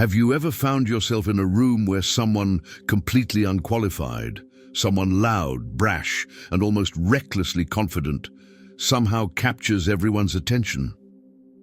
Have you ever found yourself in a room where someone completely unqualified, someone loud, brash, and almost recklessly confident, somehow captures everyone's attention?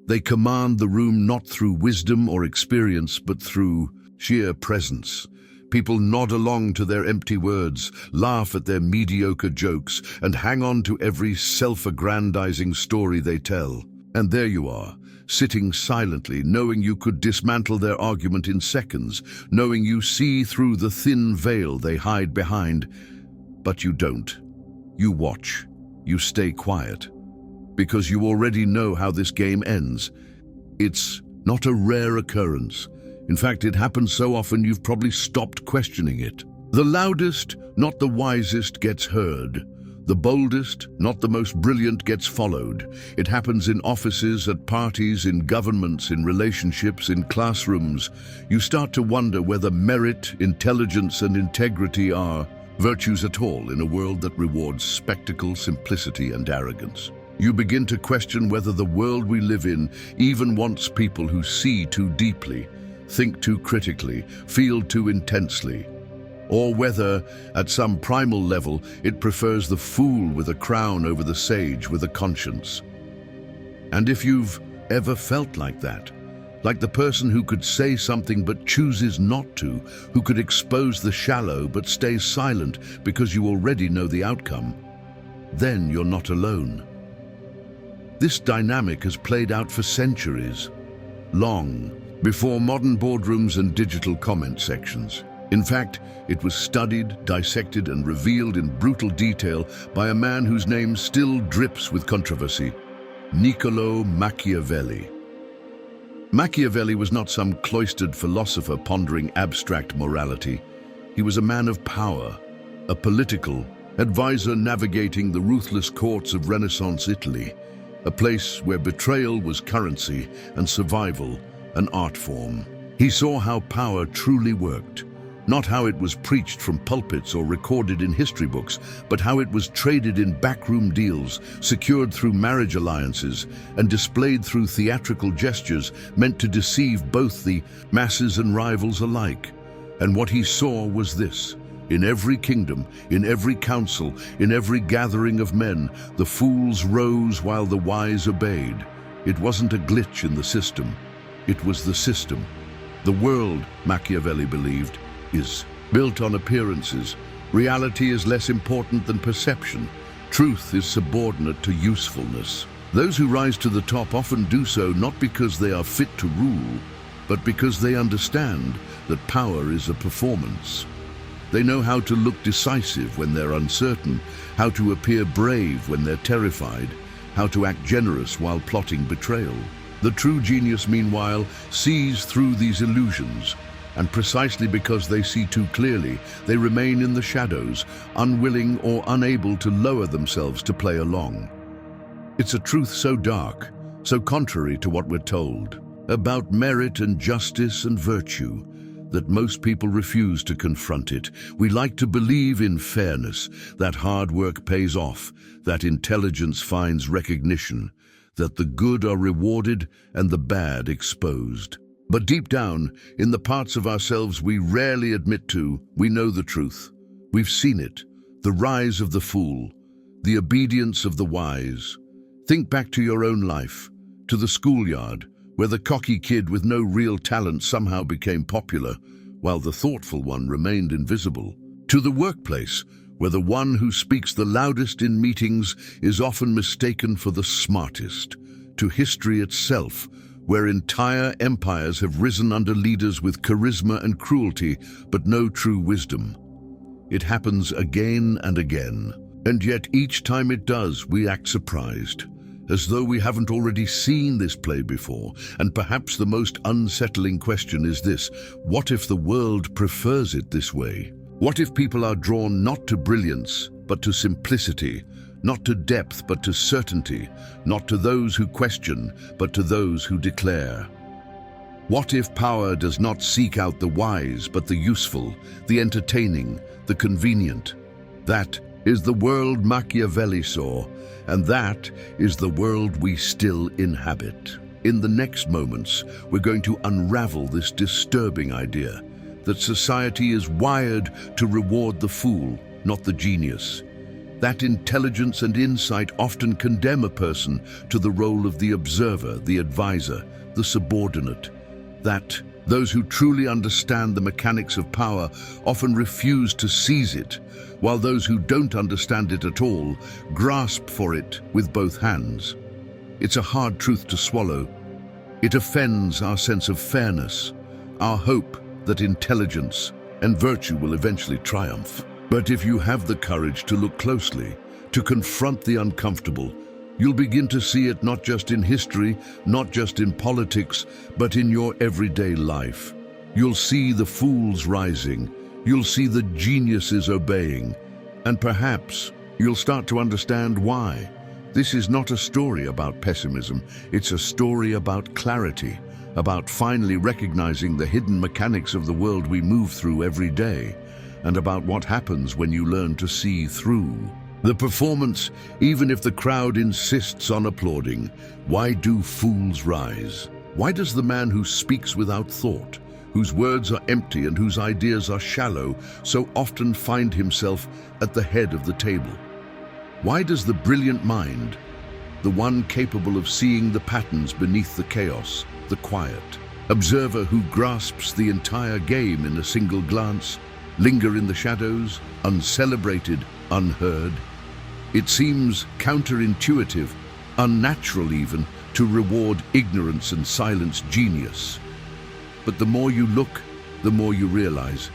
They command the room not through wisdom or experience, but through sheer presence. People nod along to their empty words, laugh at their mediocre jokes, and hang on to every self-aggrandizing story they tell. And there you are, sitting silently, knowing you could dismantle their argument in seconds, knowing you see through the thin veil they hide behind. But you don't. You watch. You stay quiet. Because you already know how this game ends. It's not a rare occurrence. In fact, it happens so often you've probably stopped questioning it. The loudest, not the wisest, gets heard. The boldest, not the most brilliant, gets followed. It happens in offices, at parties, in governments, in relationships, in classrooms. You start to wonder whether merit, intelligence, and integrity are virtues at all in a world that rewards spectacle, simplicity, and arrogance. You begin to question whether the world we live in even wants people who see too deeply, think too critically, feel too intensely, or whether, at some primal level, it prefers the fool with a crown over the sage with a conscience. And if you've ever felt like that, like the person who could say something but chooses not to, who could expose the shallow but stays silent because you already know the outcome, then you're not alone. This dynamic has played out for centuries, long before modern boardrooms and digital comment sections. In fact, it was studied, dissected, and revealed in brutal detail by a man whose name still drips with controversy, Niccolo Machiavelli. Machiavelli was not some cloistered philosopher pondering abstract morality. He was a man of power, a political advisor navigating the ruthless courts of Renaissance Italy, a place where betrayal was currency and survival an art form. He saw how power truly worked, not how it was preached from pulpits or recorded in history books, but how it was traded in backroom deals, secured through marriage alliances, and displayed through theatrical gestures meant to deceive both the masses and rivals alike. And what he saw was this: in every kingdom, in every council, in every gathering of men, the fools rose while the wise obeyed. It wasn't a glitch in the system. It was the system. The world, Machiavelli believed, is built on appearances. Reality is less important than perception. Truth is subordinate to usefulness. Those who rise to the top often do so not because they are fit to rule, but because they understand that power is a performance. They know how to look decisive when they're uncertain, how to appear brave when they're terrified, how to act generous while plotting betrayal. The true genius, meanwhile, sees through these illusions, and precisely because they see too clearly, they remain in the shadows, unwilling or unable to lower themselves to play along. It's a truth so dark, so contrary to what we're told, about merit and justice and virtue, that most people refuse to confront it. We like to believe in fairness, that hard work pays off, that intelligence finds recognition, that the good are rewarded and the bad exposed. But deep down, in the parts of ourselves we rarely admit to, we know the truth. We've seen it, the rise of the fool, the obedience of the wise. Think back to your own life, to the schoolyard, where the cocky kid with no real talent somehow became popular, while the thoughtful one remained invisible. To the workplace, where the one who speaks the loudest in meetings is often mistaken for the smartest. To history itself, where entire empires have risen under leaders with charisma and cruelty, but no true wisdom. It happens again and again, and yet each time it does, we act surprised, as though we haven't already seen this play before. And perhaps the most unsettling question is this: what if the world prefers it this way? What if people are drawn not to brilliance, but to simplicity, not to depth, but to certainty, not to those who question, but to those who declare? What if power does not seek out the wise, but the useful, the entertaining, the convenient? That is the world Machiavelli saw, and that is the world we still inhabit. In the next moments, we're going to unravel this disturbing idea that society is wired to reward the fool, not the genius. That intelligence and insight often condemn a person to the role of the observer, the advisor, the subordinate. That those who truly understand the mechanics of power often refuse to seize it, while those who don't understand it at all grasp for it with both hands. It's a hard truth to swallow. It offends our sense of fairness, our hope that intelligence and virtue will eventually triumph. But if you have the courage to look closely, to confront the uncomfortable, you'll begin to see it not just in history, not just in politics, but in your everyday life. You'll see the fools rising, you'll see the geniuses obeying, and perhaps you'll start to understand why. This is not a story about pessimism, it's a story about clarity, about finally recognizing the hidden mechanics of the world we move through every day, and about what happens when you learn to see through. The performance, even if the crowd insists on applauding. Why do fools rise? Why does the man who speaks without thought, whose words are empty and whose ideas are shallow, so often find himself at the head of the table? Why does the brilliant mind, the one capable of seeing the patterns beneath the chaos, the quiet observer who grasps the entire game in a single glance, linger in the shadows, uncelebrated, unheard? It seems counterintuitive, unnatural even, to reward ignorance and silence genius. But the more you look, the more you realize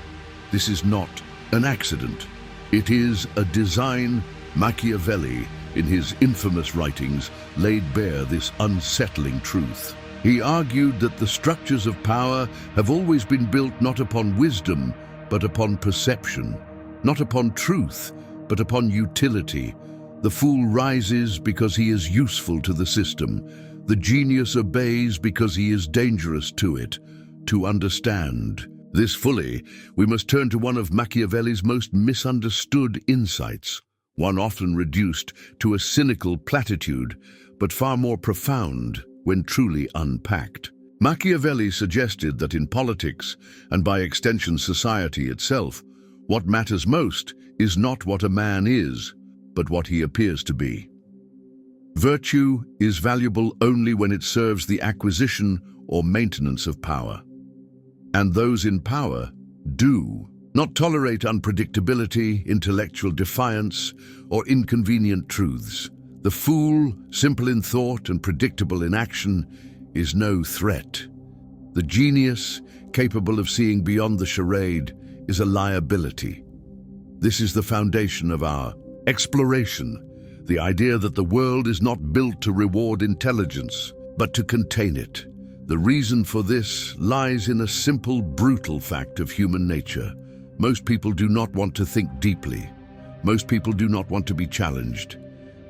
this is not an accident. It is a design. Machiavelli, in his infamous writings, laid bare this unsettling truth. He argued that the structures of power have always been built not upon wisdom, but upon perception, not upon truth, but upon utility. The fool rises because he is useful to the system. The genius obeys because he is dangerous to it. To understand this fully, we must turn to one of Machiavelli's most misunderstood insights, one often reduced to a cynical platitude, but far more profound when truly unpacked. Machiavelli suggested that in politics, and by extension society itself, what matters most is not what a man is, but what he appears to be. Virtue is valuable only when it serves the acquisition or maintenance of power. And those in power do not tolerate unpredictability, intellectual defiance, or inconvenient truths. The fool, simple in thought and predictable in action, is no threat. The genius, capable of seeing beyond the charade, is a liability. This is the foundation of our exploration, the idea that the world is not built to reward intelligence, but to contain it. The reason for this lies in a simple, brutal fact of human nature. Most people do not want to think deeply. Most people do not want to be challenged.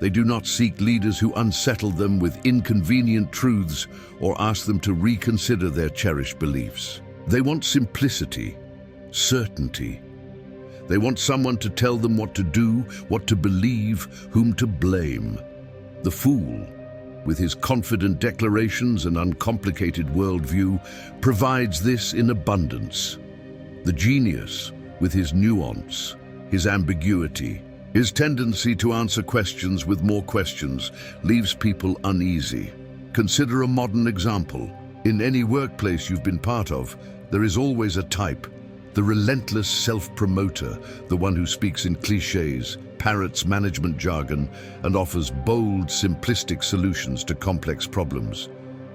They do not seek leaders who unsettle them with inconvenient truths or ask them to reconsider their cherished beliefs. They want simplicity, certainty. They want someone to tell them what to do, what to believe, whom to blame. The fool, with his confident declarations and uncomplicated worldview, provides this in abundance. The genius, with his nuance, his ambiguity, his tendency to answer questions with more questions, leaves people uneasy. Consider a modern example. In any workplace you've been part of, there is always a type, the relentless self-promoter, the one who speaks in cliches, parrots management jargon, and offers bold, simplistic solutions to complex problems.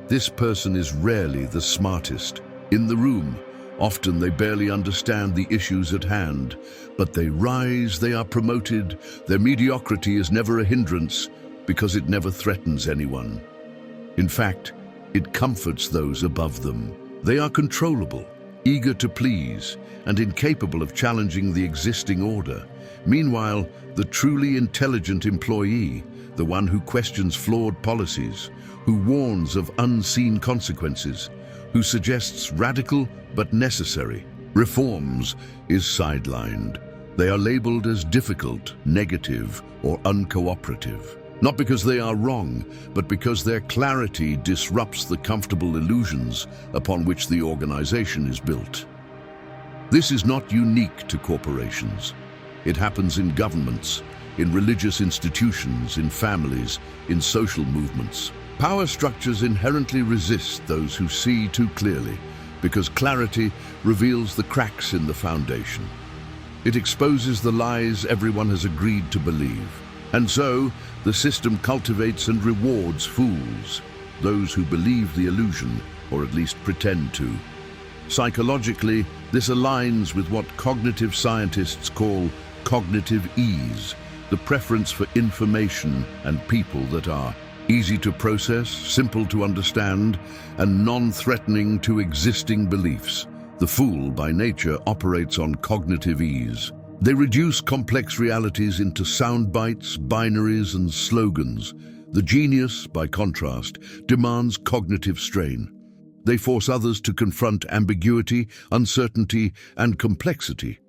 This person is rarely the smartest. In the room, often they barely understand the issues at hand, but they rise, they are promoted. Their mediocrity is never a hindrance because it never threatens anyone. In fact, it comforts those above them. They are controllable, eager to please, and incapable of challenging the existing order. Meanwhile, the truly intelligent employee, the one who questions flawed policies, who warns of unseen consequences, who suggests radical but necessary reforms, is sidelined. They are labeled as difficult, negative, or uncooperative. Not because they are wrong, but because their clarity disrupts the comfortable illusions upon which the organization is built. This is not unique to corporations. It happens in governments, in religious institutions, in families, in social movements. Power structures inherently resist those who see too clearly, because clarity reveals the cracks in the foundation. It exposes the lies everyone has agreed to believe. And so, the system cultivates and rewards fools, those who believe the illusion, or at least pretend to. Psychologically, this aligns with what cognitive scientists call cognitive ease, the preference for information and people that are easy to process, simple to understand, and non-threatening to existing beliefs. The fool, by nature, operates on cognitive ease. They reduce complex realities into sound bites, binaries, and slogans. The genius, by contrast, demands cognitive strain. They force others to confront ambiguity, uncertainty, and complexity.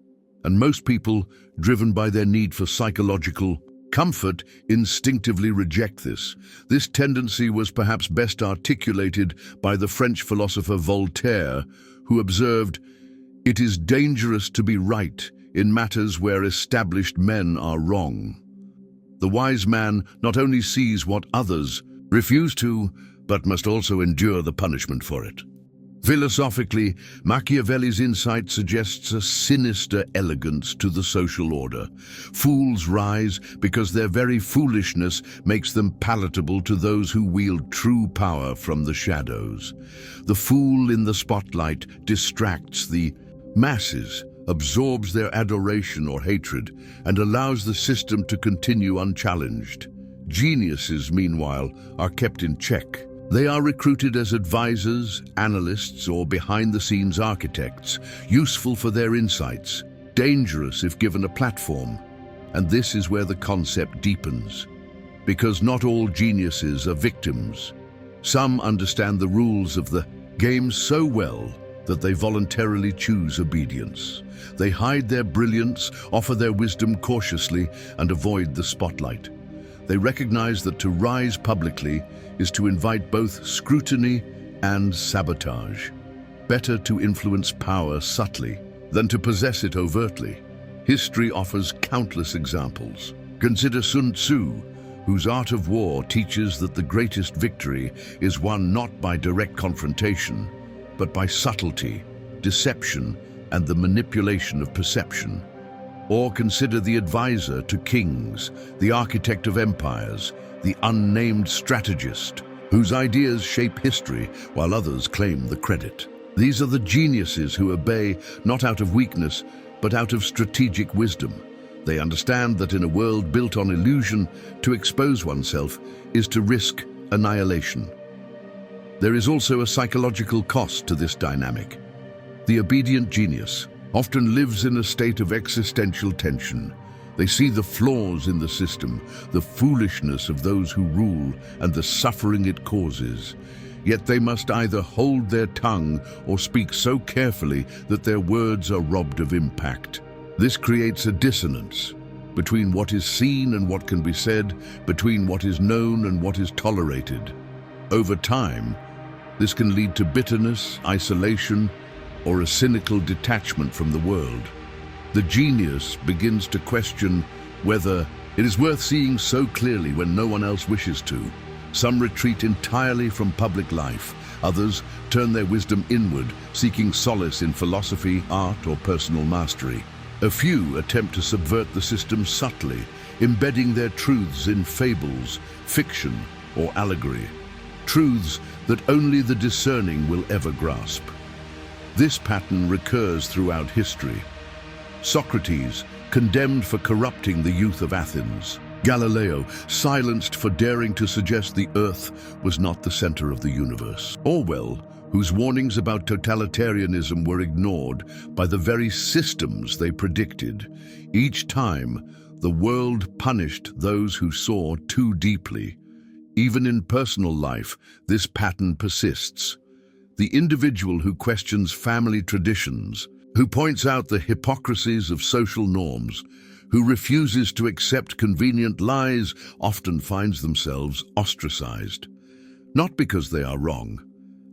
And most people, driven by their need for psychological comfort, instinctively reject this. This tendency was perhaps best articulated by the French philosopher Voltaire, who observed, "It is dangerous to be right in matters where established men are wrong." The wise man not only sees what others refuse to, but must also endure the punishment for it. Philosophically, Machiavelli's insight suggests a sinister elegance to the social order. Fools rise because their very foolishness makes them palatable to those who wield true power from the shadows. The fool in the spotlight distracts the masses, absorbs their adoration or hatred, and allows the system to continue unchallenged. Geniuses, meanwhile, are kept in check. They are recruited as advisors, analysts, or behind-the-scenes architects, useful for their insights, dangerous if given a platform. And this is where the concept deepens. Because not all geniuses are victims. Some understand the rules of the game so well that they voluntarily choose obedience. They hide their brilliance, offer their wisdom cautiously, and avoid the spotlight. They recognize that to rise publicly is to invite both scrutiny and sabotage. Better to influence power subtly than to possess it overtly. History offers countless examples. Consider Sun Tzu, whose art of war teaches that the greatest victory is won not by direct confrontation, but by subtlety, deception, and the manipulation of perception. Or consider the advisor to kings, the architect of empires, the unnamed strategist, whose ideas shape history while others claim the credit. These are the geniuses who obey not out of weakness, but out of strategic wisdom. They understand that in a world built on illusion, to expose oneself is to risk annihilation. There is also a psychological cost to this dynamic. The obedient genius often lives in a state of existential tension. They see the flaws in the system, the foolishness of those who rule, and the suffering it causes. Yet they must either hold their tongue or speak so carefully that their words are robbed of impact. This creates a dissonance between what is seen and what can be said, between what is known and what is tolerated. Over time, this can lead to bitterness, isolation, or a cynical detachment from the world. The genius begins to question whether it is worth seeing so clearly when no one else wishes to. Some retreat entirely from public life. Others turn their wisdom inward, seeking solace in philosophy, art, or personal mastery. A few attempt to subvert the system subtly, embedding their truths in fables, fiction, or allegory. Truths that only the discerning will ever grasp. This pattern recurs throughout history. Socrates, condemned for corrupting the youth of Athens. Galileo, silenced for daring to suggest the Earth was not the center of the universe. Orwell, whose warnings about totalitarianism were ignored by the very systems they predicted. Each time, the world punished those who saw too deeply. Even in personal life, this pattern persists. The individual who questions family traditions, who points out the hypocrisies of social norms, who refuses to accept convenient lies often finds themselves ostracized. Not because they are wrong,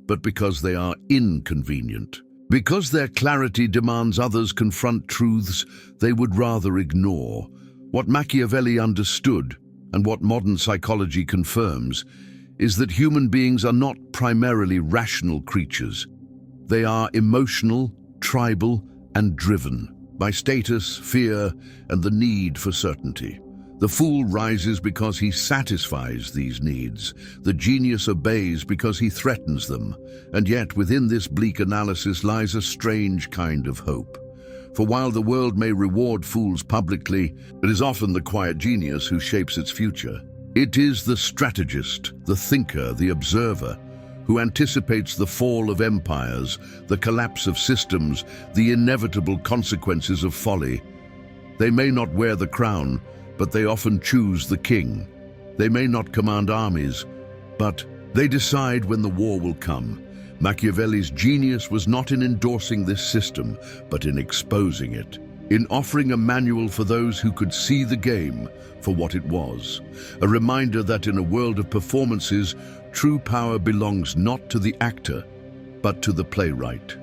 but because they are inconvenient. Because their clarity demands others confront truths they would rather ignore. What Machiavelli understood, and what modern psychology confirms, is that human beings are not primarily rational creatures. They are emotional, tribal, and driven by status, fear, and the need for certainty. The fool rises because he satisfies these needs. The genius obeys because he threatens them. And yet, within this bleak analysis lies a strange kind of hope. For while the world may reward fools publicly, it is often the quiet genius who shapes its future. It is the strategist, the thinker, the observer, who anticipates the fall of empires, the collapse of systems, the inevitable consequences of folly. They may not wear the crown, but they often choose the king. They may not command armies, but they decide when the war will come. Machiavelli's genius was not in endorsing this system, but in exposing it, in offering a manual for those who could see the game for what it was. A reminder that in a world of performances, true power belongs not to the actor, but to the playwright.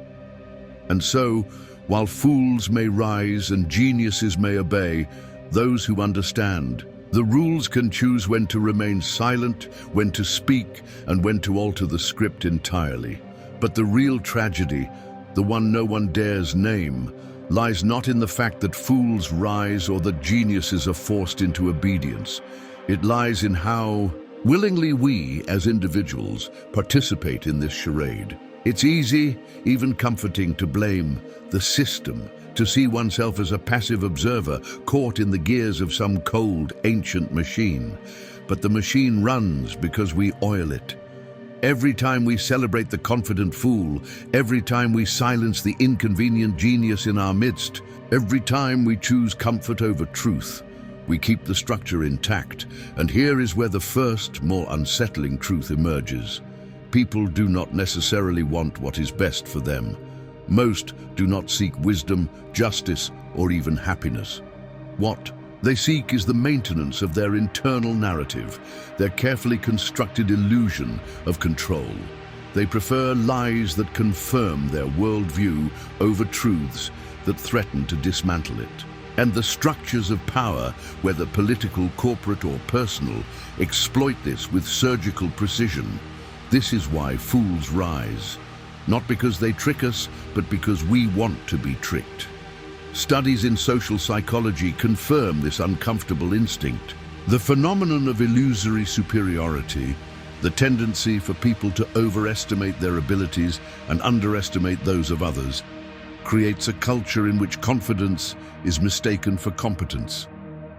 And so, while fools may rise and geniuses may obey, those who understand the rules can choose when to remain silent, when to speak, and when to alter the script entirely. But the real tragedy, the one no one dares name, lies not in the fact that fools rise or that geniuses are forced into obedience. It lies in how willingly we, as individuals, participate in this charade. It's easy, even comforting, to blame the system, to see oneself as a passive observer caught in the gears of some cold, ancient machine. But the machine runs because we oil it. Every time we celebrate the confident fool, every time we silence the inconvenient genius in our midst, every time we choose comfort over truth, we keep the structure intact. And here is where the first, more unsettling truth emerges. People do not necessarily want what is best for them. Most do not seek wisdom, justice, or even happiness. What they seek is the maintenance of their internal narrative, their carefully constructed illusion of control. They prefer lies that confirm their worldview over truths that threaten to dismantle it. And the structures of power, whether political, corporate, or personal, exploit this with surgical precision. This is why fools rise. Not because they trick us, but because we want to be tricked. Studies in social psychology confirm this uncomfortable instinct. The phenomenon of illusory superiority, the tendency for people to overestimate their abilities and underestimate those of others, creates a culture in which confidence is mistaken for competence.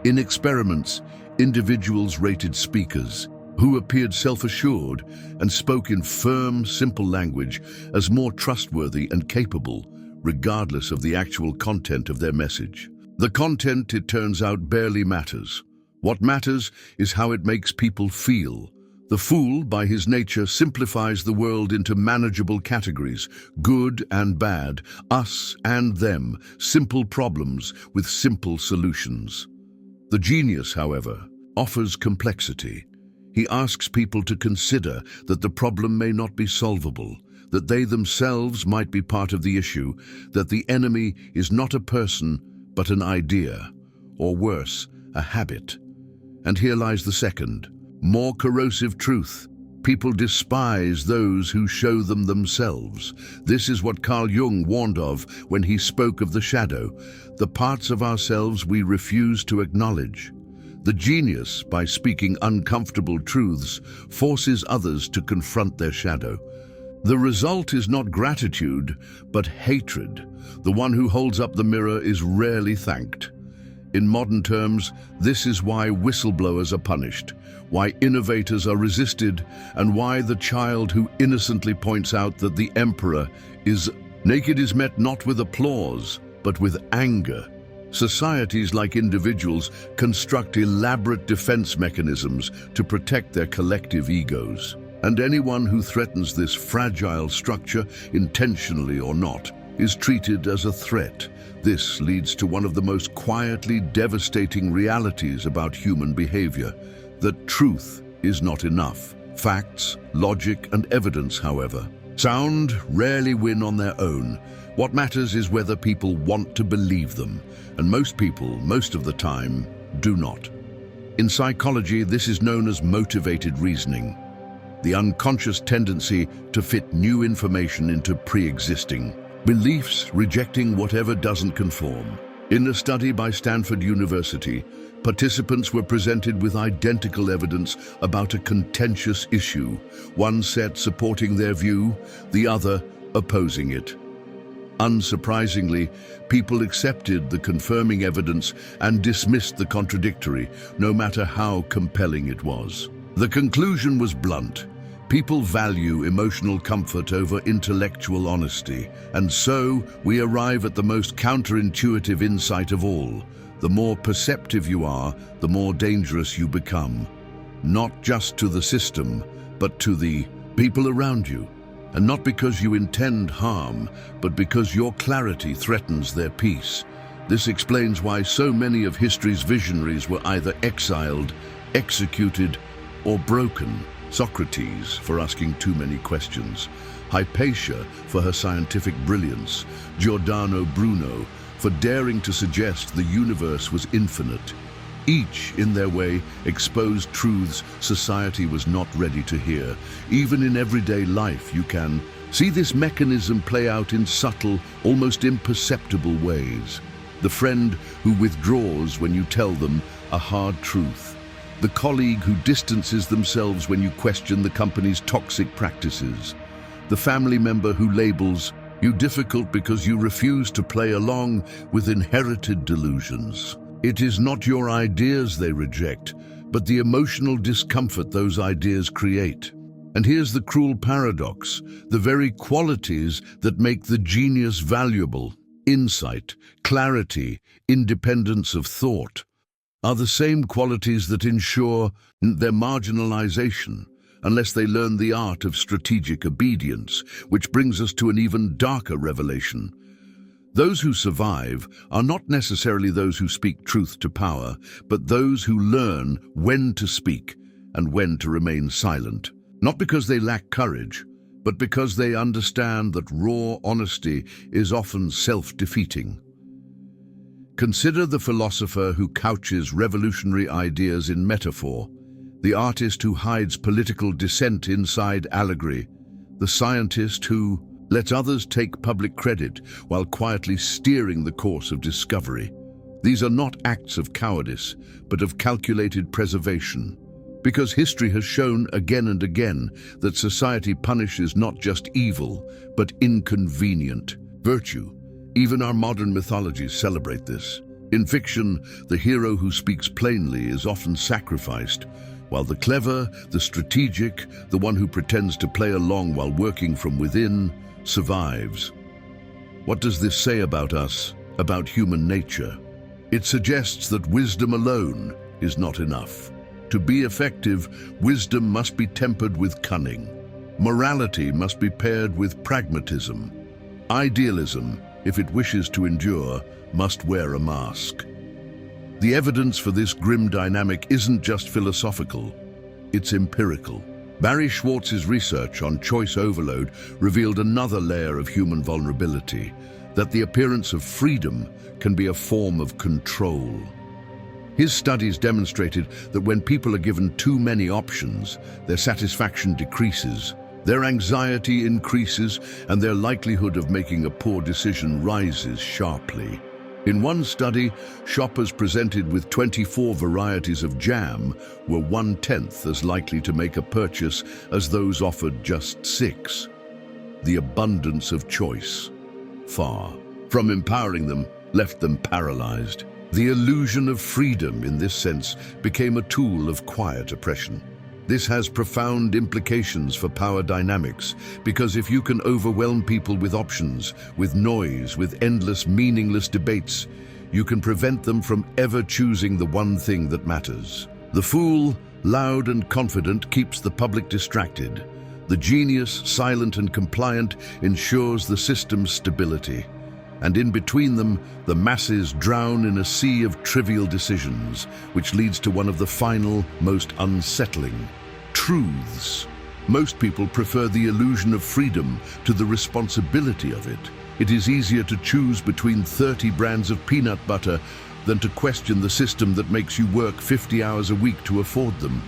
In experiments, individuals rated speakers who appeared self-assured and spoke in firm, simple language as more trustworthy and capable, regardless of the actual content of their message. The content, it turns out, barely matters. What matters is how it makes people feel. The fool, by his nature, simplifies the world into manageable categories, good and bad, us and them, simple problems with simple solutions. The genius, however, offers complexity. He asks people to consider that the problem may not be solvable, that they themselves might be part of the issue, that the enemy is not a person, but an idea, or worse, a habit. And here lies the second, more corrosive truth. People despise those who show them themselves. This is what Carl Jung warned of when he spoke of the shadow, the parts of ourselves we refuse to acknowledge. The genius, by speaking uncomfortable truths, forces others to confront their shadow. The result is not gratitude, but hatred. The one who holds up the mirror is rarely thanked. In modern terms, this is why whistleblowers are punished, why innovators are resisted, and why the child who innocently points out that the emperor is naked is met not with applause, but with anger. Societies, like individuals, construct elaborate defense mechanisms to protect their collective egos. And anyone who threatens this fragile structure, intentionally or not, is treated as a threat. This leads to one of the most quietly devastating realities about human behavior, that truth is not enough. Facts, logic, and evidence, however, sound rarely win on their own. What matters is whether people want to believe them, and most people, most of the time, do not. In psychology, this is known as motivated reasoning, the unconscious tendency to fit new information into pre-existing beliefs, rejecting whatever doesn't conform. In a study by Stanford University, participants were presented with identical evidence about a contentious issue, one set supporting their view, the other opposing it. Unsurprisingly, people accepted the confirming evidence and dismissed the contradictory, no matter how compelling it was. The conclusion was blunt. People value emotional comfort over intellectual honesty, and so we arrive at the most counterintuitive insight of all. The more perceptive you are, the more dangerous you become. Not just to the system, but to the people around you. And not because you intend harm, but because your clarity threatens their peace. This explains why so many of history's visionaries were either exiled, executed, or broken. Socrates for asking too many questions, Hypatia for her scientific brilliance, Giordano Bruno for daring to suggest the universe was infinite. Each, in their way, exposed truths society was not ready to hear. Even in everyday life, you can see this mechanism play out in subtle, almost imperceptible ways. The friend who withdraws when you tell them a hard truth. The colleague who distances themselves when you question the company's toxic practices. The family member who labels you difficult because you refuse to play along with inherited delusions. It is not your ideas they reject, but the emotional discomfort those ideas create. And here's the cruel paradox: the very qualities that make the genius valuable, insight, clarity, independence of thought, are the same qualities that ensure their marginalization unless they learn the art of strategic obedience, which brings us to an even darker revelation. Those who survive are not necessarily those who speak truth to power, but those who learn when to speak and when to remain silent. Not because they lack courage, but because they understand that raw honesty is often self-defeating. Consider the philosopher who couches revolutionary ideas in metaphor, the artist who hides political dissent inside allegory, the scientist who lets others take public credit while quietly steering the course of discovery. These are not acts of cowardice, but of calculated preservation. Because history has shown again and again that society punishes not just evil, but inconvenient virtue. Even our modern mythologies celebrate this. In fiction, the hero who speaks plainly is often sacrificed, while the clever, the strategic, the one who pretends to play along while working from within, survives. What does this say about us, about human nature? It suggests that wisdom alone is not enough. To be effective, wisdom must be tempered with cunning. Morality must be paired with pragmatism. Idealism, if it wishes to endure, must wear a mask. The evidence for this grim dynamic isn't just philosophical, it's empirical. Barry Schwartz's research on choice overload revealed another layer of human vulnerability, that the appearance of freedom can be a form of control. His studies demonstrated that when people are given too many options, their satisfaction decreases, their anxiety increases, and their likelihood of making a poor decision rises sharply. In one study, shoppers presented with 24 varieties of jam were 1/10 as likely to make a purchase as those offered just 6. The abundance of choice, far from empowering them, left them paralyzed. The illusion of freedom, in this sense, became a tool of quiet oppression. This has profound implications for power dynamics, because if you can overwhelm people with options, with noise, with endless, meaningless debates, you can prevent them from ever choosing the one thing that matters. The fool, loud and confident, keeps the public distracted. The genius, silent and compliant, ensures the system's stability. And in between them, the masses drown in a sea of trivial decisions, which leads to one of the final, most unsettling truths. Most people prefer the illusion of freedom to the responsibility of it. It is easier to choose between 30 brands of peanut butter than to question the system that makes you work 50 hours a week to afford them.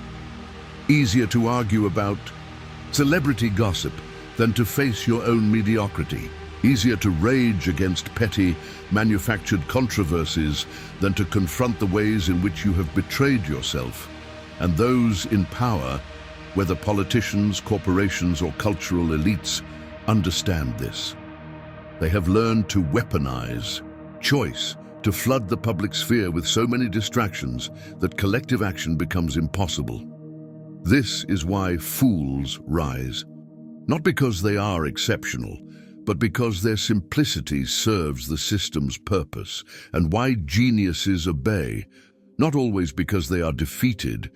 Easier to argue about celebrity gossip than to face your own mediocrity. Easier to rage against petty, manufactured controversies than to confront the ways in which you have betrayed yourself. And those in power, whether politicians, corporations, or cultural elites, understand this. They have learned to weaponize choice, to flood the public sphere with so many distractions that collective action becomes impossible. This is why fools rise, not because they are exceptional, but because their simplicity serves the system's purpose, and why geniuses obey, not always because they are defeated,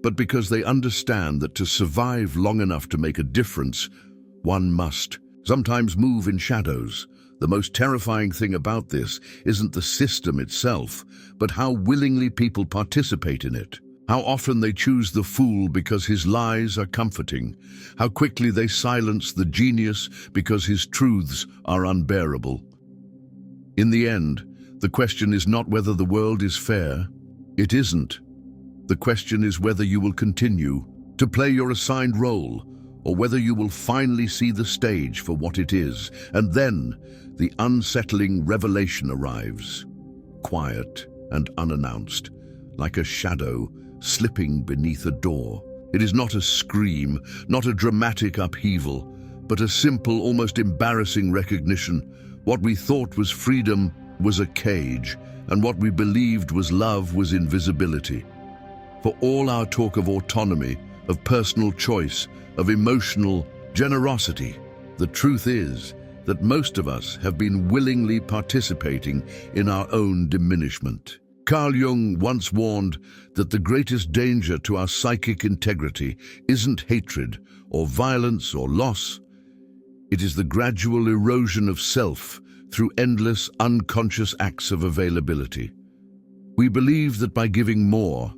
but because they understand that to survive long enough to make a difference, one must sometimes move in shadows. The most terrifying thing about this isn't the system itself, but how willingly people participate in it. How often they choose the fool because his lies are comforting. How quickly they silence the genius because his truths are unbearable. In the end, the question is not whether the world is fair. It isn't. The question is whether you will continue to play your assigned role, or whether you will finally see the stage for what it is. And then, the unsettling revelation arrives, quiet and unannounced, like a shadow slipping beneath a door. It is not a scream, not a dramatic upheaval, but a simple, almost embarrassing recognition. What we thought was freedom was a cage, and what we believed was love was invisibility. For all our talk of autonomy, of personal choice, of emotional generosity, the truth is that most of us have been willingly participating in our own diminishment. Carl Jung once warned that the greatest danger to our psychic integrity isn't hatred or violence or loss. It is the gradual erosion of self through endless, unconscious acts of availability. We believe that by giving more,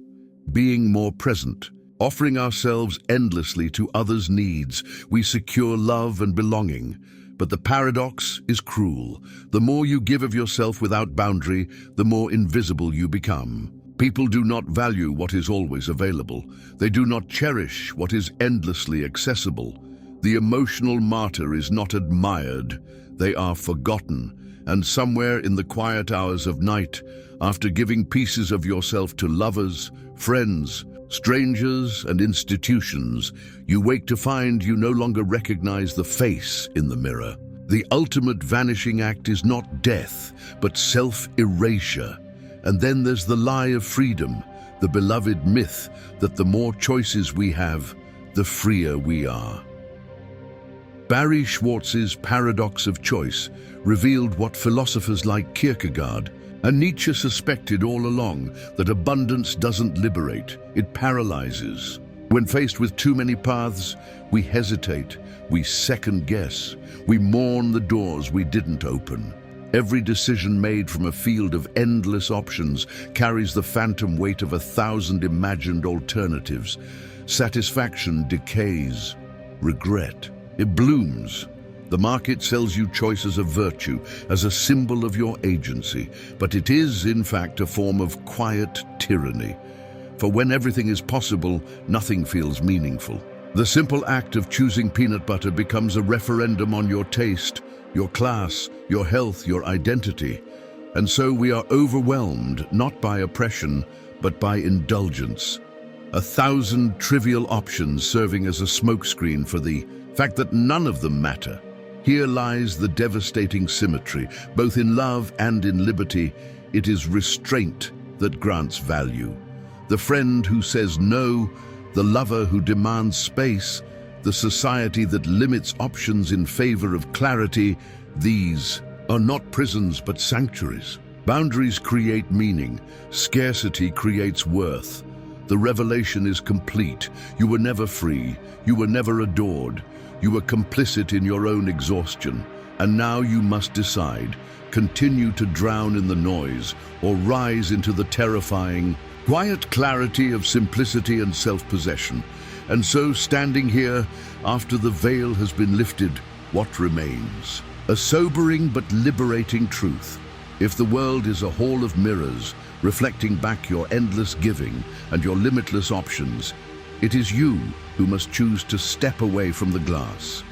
being more present, offering ourselves endlessly to others' needs, we secure love and belonging. But the paradox is cruel. The more you give of yourself without boundary, the more invisible you become. People do not value what is always available. They do not cherish what is endlessly accessible. The emotional martyr is not admired. They are forgotten. And somewhere in the quiet hours of night, after giving pieces of yourself to lovers, friends, strangers, and institutions, you wake to find you no longer recognize the face in the mirror. The ultimate vanishing act is not death, but self-erasure. And then there's the lie of freedom, the beloved myth that the more choices we have, the freer we are. Barry Schwartz's paradox of choice revealed what philosophers like Kierkegaard and Nietzsche suspected all along, that abundance doesn't liberate, it paralyzes. When faced with too many paths, we hesitate, we second-guess, we mourn the doors we didn't open. Every decision made from a field of endless options carries the phantom weight of 1,000 imagined alternatives. Satisfaction decays, regret, it blooms. The market sells you choice as a virtue, as a symbol of your agency, but it is, in fact, a form of quiet tyranny. For when everything is possible, nothing feels meaningful. The simple act of choosing peanut butter becomes a referendum on your taste, your class, your health, your identity. And so we are overwhelmed, not by oppression, but by indulgence. 1,000 trivial options serving as a smokescreen for the fact that none of them matter. Here lies the devastating symmetry. Both in love and in liberty, it is restraint that grants value. The friend who says no, the lover who demands space, the society that limits options in favor of clarity, these are not prisons but sanctuaries. Boundaries create meaning, scarcity creates worth. the revelation is complete. You were never free. You were never adored. You were complicit in your own exhaustion. And now you must decide, continue to drown in the noise or rise into the terrifying, quiet clarity of simplicity and self-possession. And so, standing here, after the veil has been lifted, what remains? A sobering but liberating truth. If the world is a hall of mirrors, reflecting back your endless giving and your limitless options, it is you who must choose to step away from the glass.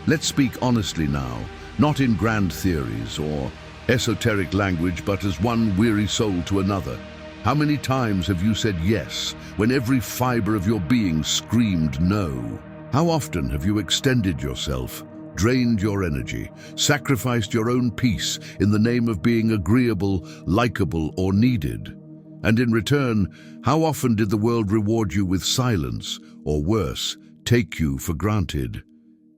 Let's speak honestly now, not in grand theories or esoteric language, but as one weary soul to another. How many times have you said yes when every fiber of your being screamed no? How often have you extended yourself, drained your energy, sacrificed your own peace in the name of being agreeable, likable, or needed? And in return, how often did the world reward you with silence, or worse, take you for granted?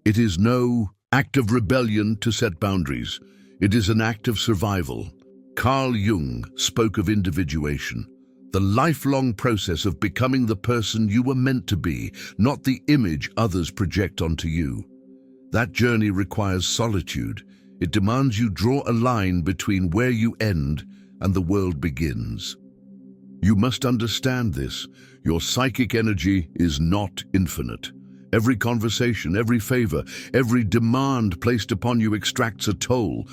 It is no act of rebellion to set boundaries. It is an act of survival. Carl Jung spoke of individuation, the lifelong process of becoming the person you were meant to be, not the image others project onto you. That journey requires solitude. It demands you draw a line between where you end and the world begins. You must understand this. Your psychic energy is not infinite. Every conversation, every favor, every demand placed upon you extracts a toll.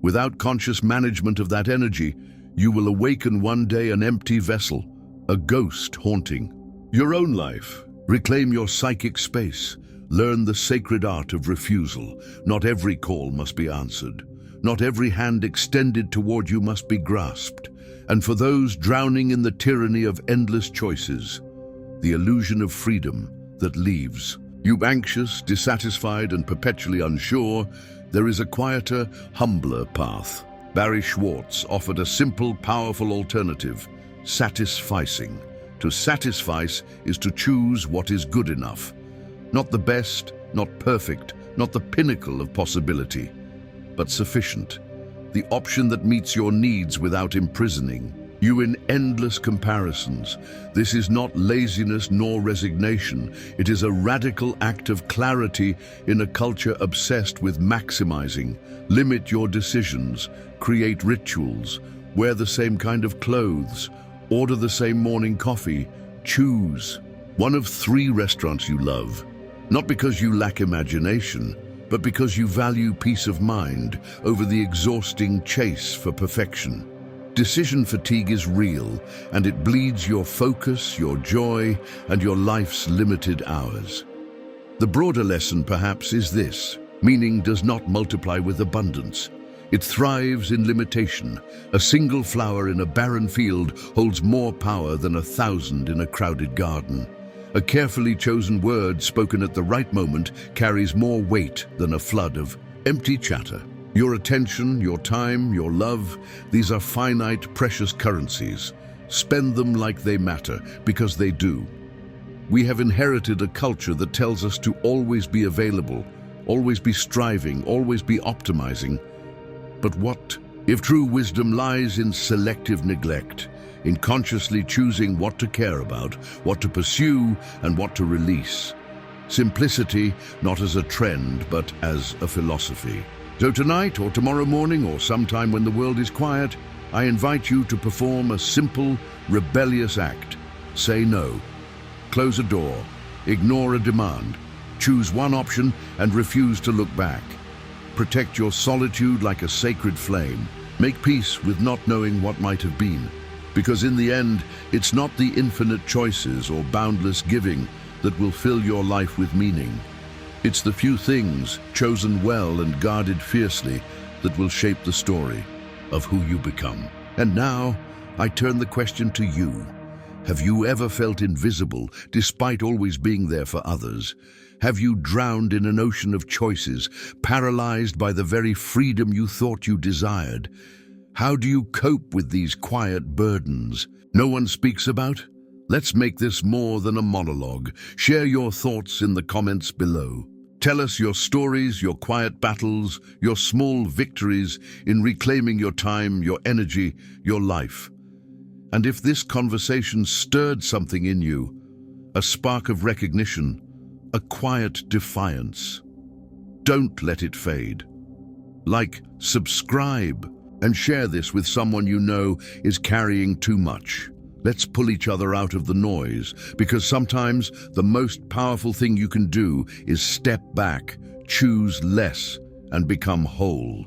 Without conscious management of that energy, you will awaken one day an empty vessel, a ghost haunting your own life. Reclaim your psychic space. Learn the sacred art of refusal. Not every call must be answered. Not every hand extended toward you must be grasped. And for those drowning in the tyranny of endless choices, the illusion of freedom that leaves you anxious, dissatisfied, and perpetually unsure, there is a quieter, humbler path. Barry Schwartz offered a simple, powerful alternative: satisficing. To satisfice is to choose what is good enough. Not the best, not perfect, not the pinnacle of possibility, but sufficient. The option that meets your needs without imprisoning you in endless comparisons. This is not laziness nor resignation. It is a radical act of clarity in a culture obsessed with maximizing. Limit your decisions, create rituals, wear the same kind of clothes, order the same morning coffee, choose one of 3 restaurants you love. Not because you lack imagination, but because you value peace of mind over the exhausting chase for perfection. Decision fatigue is real, and it bleeds your focus, your joy, and your life's limited hours. The broader lesson, perhaps, is this: meaning does not multiply with abundance. It thrives in limitation. A single flower in a barren field holds more power than 1,000 in a crowded garden. A carefully chosen word spoken at the right moment carries more weight than a flood of empty chatter. Your attention, your time, your love, these are finite, precious currencies. Spend them like they matter, because they do. We have inherited a culture that tells us to always be available, always be striving, always be optimizing. But what if true wisdom lies in selective neglect, in consciously choosing what to care about, what to pursue, and what to release? Simplicity, not as a trend, but as a philosophy. So tonight, or tomorrow morning, or sometime when the world is quiet, I invite you to perform a simple, rebellious act. Say no. Close a door. Ignore a demand. Choose one option and refuse to look back. Protect your solitude like a sacred flame. Make peace with not knowing what might have been. Because in the end, it's not the infinite choices or boundless giving that will fill your life with meaning. It's the few things, chosen well and guarded fiercely, that will shape the story of who you become. And now, I turn the question to you. Have you ever felt invisible, despite always being there for others? Have you drowned in an ocean of choices, paralyzed by the very freedom you thought you desired? How do you cope with these quiet burdens no one speaks about? Let's make this more than a monologue. Share your thoughts in the comments below. Tell us your stories, your quiet battles, your small victories in reclaiming your time, your energy, your life. And if this conversation stirred something in you, a spark of recognition, a quiet defiance, don't let it fade. Like, subscribe, and share this with someone you know is carrying too much. Let's pull each other out of the noise, because sometimes the most powerful thing you can do is step back, choose less, and become whole.